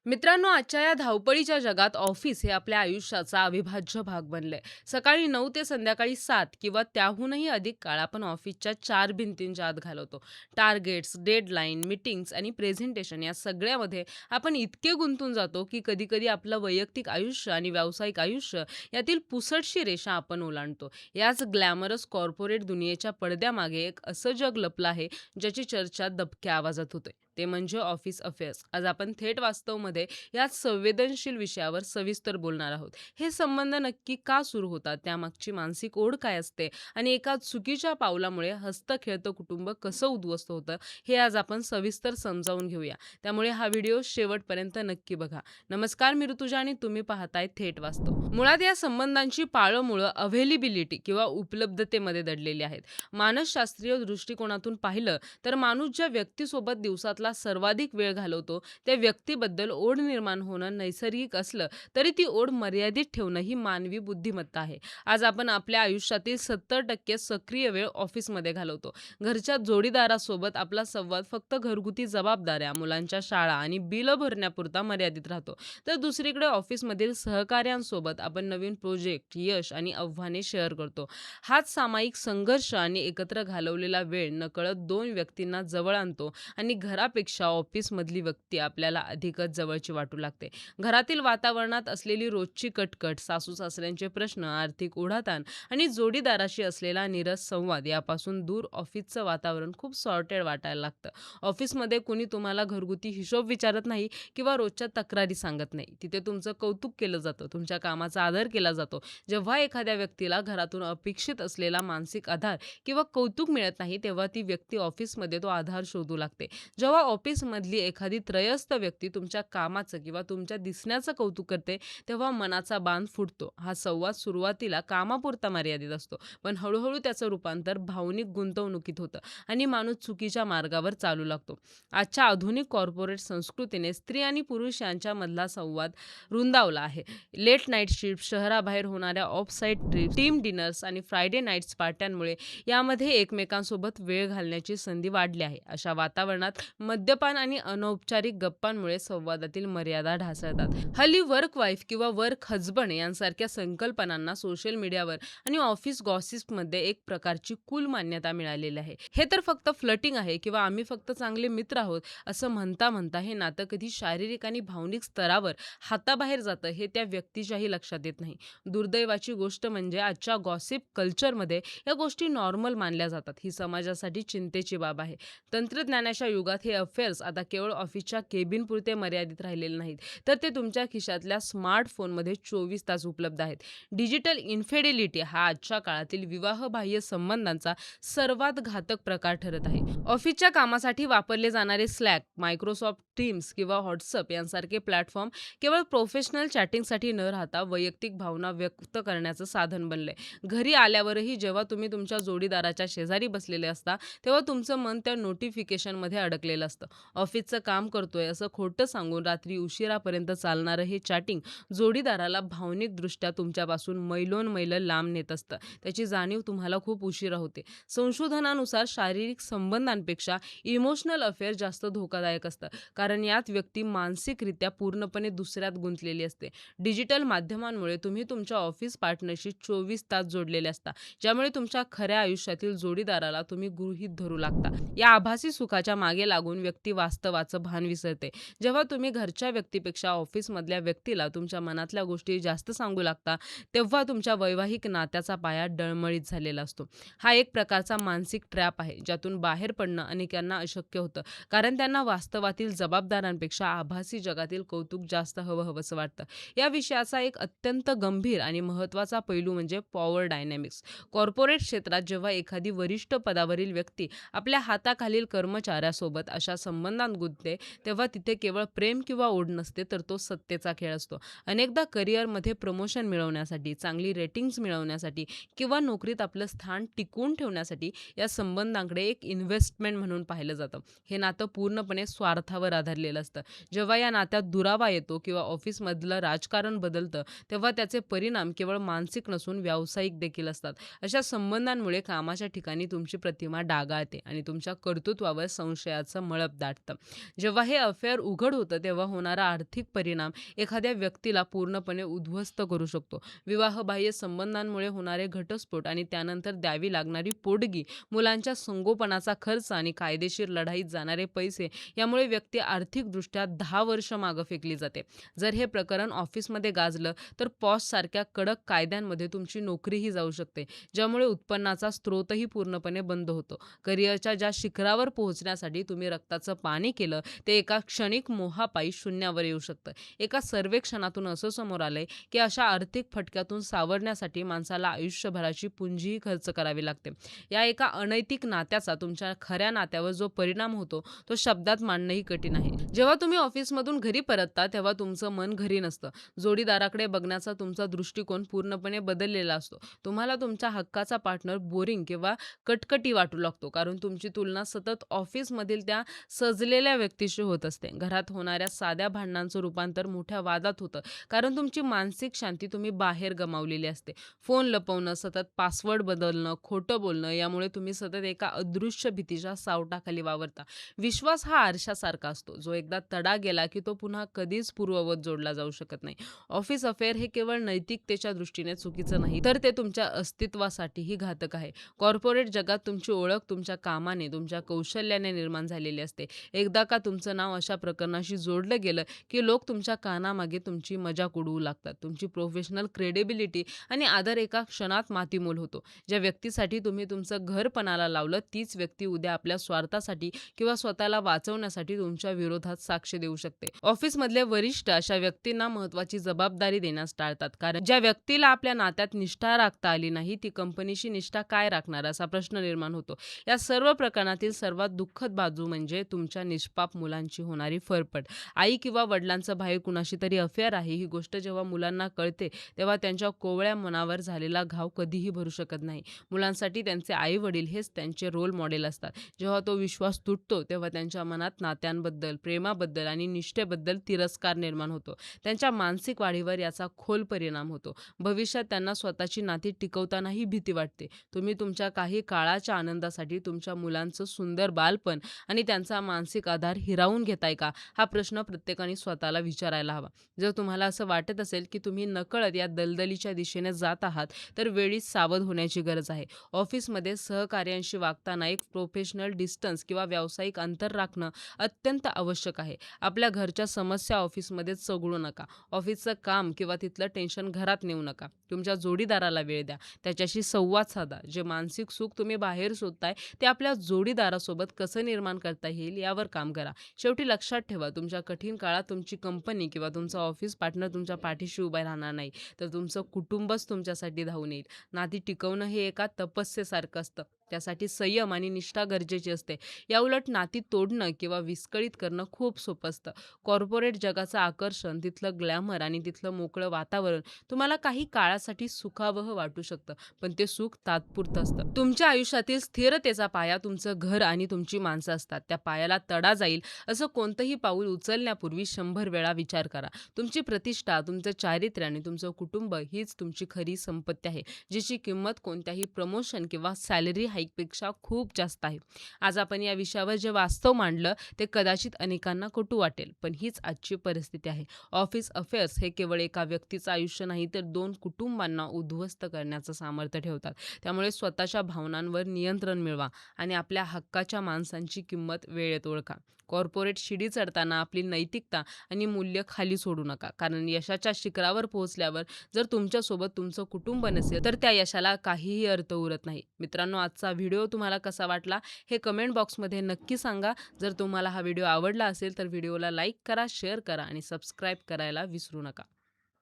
मित्रांनो, आजच्या या धावपळीच्या जगात ऑफिस हे आपल्या आयुष्याचा अविभाज्य भाग बनलंय. सकाळी 9 ते संध्याकाळी 7 किंवा त्याहूनही अधिक काळ आपण ऑफिसच्या चार भिंतींच्या आत घालवतो. टार्गेट्स, डेडलाईन, मीटिंग्स आणि प्रेझेंटेशन या सगळ्यामध्ये आपण इतके गुंतून जातो, की कधी-कधी आपलं वैयक्तिक आयुष्य आणि व्यावसायिक आयुष्य यातील पुसटशी रेषा आपण ओलांडतो. याच ग्लॅमरस कॉर्पोरेट दुनियेच्या पडद्यामागे एक असं जग लपलं आहे, ज्याची चर्चा दबक्या आवाजात होते. ते म्हणजे ऑफिस अफेअर्स. आज आपण थेट वास्तवमध्ये या संवेदनशील विषयावर सविस्तर बोलणार आहोत. हे संबंध नक्की का सुरू होतात, त्यामागची मानसिक ओढ काय असते आणि एका चुकीच्या पावलामुळे हसतं-खेळतं कुटुंब कसं उद्ध्वस्त होतं, हे आज आपण सविस्तर समजावून घेऊया. त्यामुळे हा व्हिडिओ शेवटपर्यंत नक्की बघा. नमस्कार, मी ऋतुजा आणि तुम्ही पाहताय थेट वास्तव. मुळात या संबंधांची पाळंमुळं अव्हेलेबिलिटी किंवा उपलब्धतेमध्ये दडलेली आहेत. मानसशास्त्रीय दृष्टिकोनातून पाहिलं तर माणूस ज्या व्यक्तीसोबत दिवसातला सर्वाधिक वेळ घालवतो, त्या व्यक्तीबद्दल ओढ निर्माण होणं नैसर्गिक असलं तरी ती ओढ मर्यादित ठेवणं ही मानवी बुद्धिमत्ता आहे. आज आपण आपल्या आयुष्यातील 70% सक्रिय वेळ ऑफिसमध्ये घालवतो. घरच्या जोडीदारासोबत आपला संवाद फक्त घरगुती जबाबदाऱ्या, मुलांच्या शाळा आणि बिलं भरण्यापुरता मर्यादित राहतो. तर दुसरीकडे ऑफिसमधील सहकाऱ्यांसोबत आपण नवीन प्रोजेक्ट, यश आणि आव्हाने शेअर करतो. हाच सामायिक संघर्ष आणि एकत्र घालवलेला वेळ नकळत दोन व्यक्तींना जवळ आणतो आणि घरापेक्षा ऑफिसमधली व्यक्ती आपल्याला अधिकच जवळची वाटू लागते. घरातील वातावरणात असलेली रोजची कटकट, सासू-सासऱ्यांचे प्रश्न, आर्थिक ओढाताण आणि जोडीदाराशी असलेला नीरस संवाद यापासून दूर ऑफिसचं वातावरण खूप सॉर्टेड वाटायला लागतं. ऑफिसमध्ये कुणी तुम्हाला घरगुती हिशोब विचारत नाही किंवा रोजच्या तक्रारी सांगत नाही. तिथे तुमचं कौतुक केलं जातं, तुमच्या कामाचा आदर केला जातो. जेव्हा एखाद्या व्यक्तीला घरातून अपेक्षित असलेला मानसिक आधार किंवा कौतुक मिळत नाही, तेव्हा ती व्यक्ती ऑफिसमध्ये तो आधार शोधू लागते. जेव्हा ऑफिसमधली एखादी त्रयस्थ व्यक्ती तुमच्या कामाचं किंवा तुमच्या दिसण्याचं कौतुक करते, तेव्हा मनाचा बांध फुटतो. हा संवाद सुरुवातीला कामापुरता मर्यादित असतो, पण हळूहळू त्याचं रूपांतर भावनिक गुंतवणुकीत होतं आणि माणूस चुकीच्या मार्गावर चालू लागतो. आजच्या आधुनिक कॉर्पोरेट संस्कृतीने स्त्री आणि पुरुष यांच्यामधला संवाद रुंदावला आहे. लेट नाईट शिफ्ट, शहराबाहेर होणाऱ्या of site trips, team dinners आणि फ्रायडे नाईट्स पार्ट्यांमुळे यामध्ये एकमेकांसोबत वेळ घालण्याची संधी वाढली आहे. अशा वातावरणात मद्यपान आणि अनौपचारिक गप्पांमुळे संवादातील मर्यादा ढासळतात. हल्ली वर्क वाईफ किंवा वर्क हजबंड यांसारख्या संकल्पनांना सोशल मीडियावर आणि ऑफिस गॉसिप्समध्ये एक प्रकारची कूल मान्यता मिळालेली आहे. हे तर फक्त फ्लटिंग आहे किंवा आम्ही फक्त चांगले मित्र आहोत असं म्हणता म्हणता हे नातं कधी शारीरिक आणि भावनिक स्तरावर हाताबाहेर जातं हे त्या व्यक्तीच्याही लक्षात येत नाही. दुर्दैवाची गोष्ट म्हणजे आजच्या गॉसिप कल्चरमध्ये या गोष्टी नॉर्मल मानल्या जातात. ही समाजासाठी चिंतेची बाब आहे. तंत्रज्ञानाच्या युगात हे अफेअर्स आता केवळ ऑफिसच्या केबिनपुरते मर्यादित राहिलेले नाहीत, तर ते तुमच्या खिशातल्या स्मार्टफोनमध्ये 24 तास उपलब्ध आहेत. डिजिटल इन्फिडेलिटी हा आजच्या काळातील विवाहबाह्य संबंधांचा सर्वात घातक प्रकार ठरत आहे. ऑफिसच्या कामासाठी वापरले जाणारे Slack, मायक्रोसॉफ्ट टीम्स किंवा WhatsApp यांसारखे प्लॅटफॉर्म केवळ प्रोफेशनल चॅटिंगसाठी न राहता वैयक्तिक भावना व्यक्त करण्याचं साधन बनलंय. घरी आल्यावरही जेव्हा तुम्ही तुमच्या जोडीदाराच्या शेजारी बसलेले असता, तेव्हा तुमचं मन त्या नोटिफिकेशनमध्ये अडकलेलं असतं. ऑफिसचं काम करतोय असं खोटं सांगून रात्री उशिरापर्यंत चालणारं हे चॅटिंग जोडीदाराला भावनिकदृष्ट्या तुमच्यापासून मैलोन-मैल लांब नेत असतं. त्याची जाणीव तुम्हाला खूप उशिरा होते. संशोधनानुसार शारीरिक संबंधांपेक्षा इमोशनल अफेअर जास्त धोकादायक असतं, कारण यात व्यक्ती मानसिकरित्या पूर्णपणे दुसऱ्यात गुंतलेली असते. डिजिटल माध्यमांमुळे तुम्ही तुमच्या ऑफिस पार्टनरशी 24 तास जोडलेले असता, ज्यामुळे तुमच्या खऱ्या आयुष्यातील जोडीदाराला तुम्ही गृहीत धरू लागता. या आभासी सुखाच्या मागे लागून व्यक्ती वास्तवाचं भान विसरते. जेव्हा तुम्ही घरच्या व्यक्तीपेक्षा ऑफिसमधल्या व्यक्तीला तुमच्या मनातल्या गोष्टी जास्त सांगू लागता, तेव्हा तुमच्या वैवाहिक नात्याचा पाया डळमळीत झालेला असतो. हा एक प्रकारचा मानसिक ट्रॅप आहे, ज्यातून बाहेर पडणं अनेकांना अशक्य होतं, कारण त्यांना वास्तवातील जबाबदाऱ्यांपेक्षा आभासी जगातील कौतुक जास्त हवंसं वाटतं. या विषयाचा एक अत्यंत गंभीर आणि महत्त्वाचा पैलू म्हणजे पॉवर डायनॅमिक्स. कॉर्पोरेट क्षेत्रात जेव्हा एखादी वरिष्ठ पदावरील व्यक्ती आपल्या हाताखालील कर्मचाऱ्यासोबत अशा संबंधात गुंतते, तेव्हा तिथे केवळ प्रेम किंवा ओढ नसते, तर तो सत्तेचा खेळ असतो. अनेकदा करिअरमध्ये प्रमोशन मिळवण्यासाठी, चांगली रेटिंग्ज मिळवण्यासाठी किंवा नोकरीत आपलं स्थान टिकवून ठेवण्यासाठी या संबंधांकडे एक इन्व्हेस्टमेंट म्हणून पाहिलं जातं. हे नातं पूर्णपणे स्वार्थावर आधारलेलं असतं. जेव्हा या नात्यात दुरावा येतो किंवा ऑफिसमधलं राजकारण बदलतं, तेव्हा त्याचे परिणाम केवळ मानसिक नसून व्यावसायिक देखील असतात. अशा संबंधांमुळे कामाच्या ठिकाणी तुमची प्रतिमा डागाळते आणि तुमच्या कर्तृत्वावर संशयाचं मळ मळप दाटतं. जेव्हा हे अफेअर उघड होतं तेव्हा होणारा आर्थिक परिणाम एखाद्या व्यक्तीला पूर्णपणे उद्ध्वस्त करू शकतो. विवाहबाह्य संबंधांमुळे होणारे घटस्फोट आणि त्यानंतर द्यावी लागणारी पोटगी, मुलांच्या संगोपनाचा खर्च आणि कायदेशीर लढाईत जाणारे पैसे यामुळे व्यक्ती आर्थिकदृष्ट्या 10 वर्ष मागे फेकली जाते. जर हे प्रकरण ऑफिसमध्ये गाजलं तर पॉशसारख्या कडक कायद्यांमध्ये तुमची नोकरीही जाऊ शकते, ज्यामुळे उत्पन्नाचा स्रोतही पूर्णपणे बंद होतो. करिअरच्या ज्या शिखरावर पोहोचण्यासाठी तुम्ही रक्ताचं पाणी केलं, ते एका क्षणिक मोहापायी शून्यावर येऊ शकतं. एका सर्वेक्षणातून असं समोर आलंय, की अशा आर्थिक फटक्यातून सावरण्यासाठी माणसाला आयुष्यभराची पुंजीही खर्च करावी लागते. या एका अनैतिक नात्याचा तुमच्या खऱ्या नात्यावर जो परिणाम होतो, तो शब्दात मांडणंही कठीण आहे. जेव्हा तुम्ही ऑफिसमधून घरी परतता, तेव्हा तुमचं मन घरी नसतं. जोडीदाराकडे बघण्याचा तुमचा दृष्टिकोन पूर्णपणे बदललेला असतो. तुम्हाला तुमच्या हक्काचा पार्टनर बोरिंग किंवा कटकटी वाटू लागतो, कारण तुमची तुलना सतत ऑफिसमधील त्या सजलेल्या व्यक्तीशी होत असते. घरात होणाऱ्या साध्या भांडणांचं रूपांतर मोठ्या वादात होतं, कारण तुमची मानसिक शांती तुम्ही बाहेर गमावलेली असते. फोन लपवणं, सतत पासवर्ड बदलणं, खोटं बोलणं यामुळे तुम्ही सतत एका अदृश्य भीतीच्या सावटाखाली वावरता. विश्वास हा आरशासारखा असतो, जो एकदा तडा गेला की तो पुन्हा कधीच पूर्ववत जोडला जाऊ शकत नाही. ऑफिस अफेअर हे केवळ नैतिकतेच्या दृष्टीने चुकीचं नाही, तर ते तुमच्या अस्तित्वासाठीही घातक आहे. कॉर्पोरेट जगात तुमची ओळख तुमच्या कामाने, तुमच्या कौशल्याने निर्माण झालेली असते. एकदा का तुमचं नाव अशा प्रकरणाशी जोडलं गेलं, की लोक तुमच्या कानामागे तुमची मजाक उडवू लागतात. तुमची प्रोफेशनल क्रेडिबिलिटी आणि आदर एका क्षणात मातीमोल होतो. ज्या व्यक्तीसाठी तुम्ही तुमचं घर पणाला लावलं, तीच व्यक्ती उद्या आपल्या स्वार्थासाठी किंवा स्वतःला वाचवण्यासाठी तुमच्या विरोधात साक्ष देऊ शकते. ऑफिसमधले वरिष्ठ अशा व्यक्तींना महत्त्वाची जबाबदारी देण्यास टाळतात, कारण ज्या व्यक्तीला आपल्या नात्यात निष्ठा राखता आली नाही, ती कंपनीशी निष्ठा काय राखणार असा प्रश्न निर्माण होतो. या सर्व प्रकरणातील सर्वात दुःखद बाजू म्हणजे तुमच्या निष्पाप मुलांची होणारी फरफट. आई किंवा वडिलांचं बाहेर कुणाशी तरी अफेअर आहे ही गोष्ट जेव्हा मुलांना कळते, तेव्हा त्यांच्या कोवळ्या मनावर झालेला घाव कधीही भरू शकत नाही. मुलांसाठी त्यांचे आई-वडील हेच त्यांचे रोल मॉडेल असतात. जेव्हा तो विश्वास तुटतो, तेव्हा त्यांच्या मनात नात्यांबद्दल, प्रेमाबद्दल आणि निष्ठेबद्दल तिरस्कार निर्माण होतो. त्यांच्या मानसिक वाढीवर याचा खोल परिणाम होतो. भविष्यात त्यांना स्वतःची नाती टिकवतानाही भीती वाटते. तुम्ही तुमच्या काही काळाच्या आनंदासाठी तुमच्या मुलांचं सुंदर बालपण आणि त्यांचा मानसिक आधार हिरावून घेताय का? हा प्रश्न प्रत्येकाने स्वतःला विचारायला हवा. जर तुम्हाला असं वाटत असेल, की तुम्ही नकळत या दलदलीच्या दिशेने जात आहात, तर वेळीच सावध होण्याची गरज आहे. ऑफिसमध्ये सहकार्यांशी वागताना एक प्रोफेशनल डिस्टन्स किंवा व्यावसायिक अंतर राखणं अत्यंत आवश्यक आहे. आपल्या घरच्या समस्या ऑफिसमध्येच चघळू नका. ऑफिसचं काम किंवा तिथलं टेन्शन घरात नेऊ नका. तुमच्या जोडीदाराला वेळ द्या. त्याच्याशी संवाद साधा. जे मानसिक सुख तुम्ही बाहेर शोधताय, ते आपल्या जोडीदारासोबत कसं निर्माण करता येईल यावर काम करा. शेवटी लक्षात ठेवा, तुमच्या कठीण काळात तुमची कंपनी किंवा तुमचा ऑफिस पार्टनर तुमच्या पाठीशी उभा राहणार नाही, तर तुमचं कुटुंबच तुमच्यासाठी धावून येईल. नाती टिकवणं हे एका तपस्येसारखं असतं. त्यासाठी संयम आणि निष्ठा गरजेची असते. याउलट नाती तोडणं किंवा विस्कळीत करणं खूप सोपं असतं. कॉर्पोरेट जगाचं आकर्षण, तिथलं ग्लॅमर आणि तिथलं मोकळं वातावरण तुम्हाला काही काळासाठी सुखावह वाटू शकतं, पण ते सुख तात्पुरतं असतं. तुमच्या आयुष्यातील स्थिरतेचा पाया तुमचं घर आणि तुमची माणसं असतात. त्या पायाला तडा जाईल असं कोणतंही पाऊल उचलण्यापूर्वी 100 वेळा विचार करा. तुमची प्रतिष्ठा, तुमचं चारित्र्य आणि तुमचं कुटुंब हीच तुमची खरी संपत्ती आहे, जिची किंमत कोणत्याही प्रमोशन किंवा सॅलरी हाईकपेक्षा खूप जास्त आहे. आज आपण या विषयावर जे वास्तव मांडलं, ते कदाचित अनेकांना कटू वाटेल, पण हीच आजची परिस्थिती आहे. ऑफिस अफेअर्स हे केवळ एका व्यक्तीचं आयुष्य नाही, तर 2 कुटुंबांना उद्ध्वस्त करण्याचं सामर्थ्य ठेवतात. त्यामुळे स्वतःच्या भावनांवर नियंत्रण मिळवा आणि आपल्या हक्काच्या माणसांची किंमत वेळेत ओळखा. कॉर्पोरेट शिडी चढताना आपली नैतिकता आणि मूल्य खाली सोडू नका, कारण यशाच्या शिखरावर पोहोचल्यावर जर तुमच्यासोबत तुमचं कुटुंब नसेल, तर त्या यशाला काहीही अर्थ उरत नाही. मित्रांनो, आजचा व्हिडिओ तुम्हाला कसा वाटला हे कमेंट बॉक्समध्ये नक्की सांगा. जर तुम्हाला हा व्हिडिओ आवडला असेल तर व्हिडिओला लाईक करा, शेअर करा आणि सबस्क्राईब करायला विसरू नका.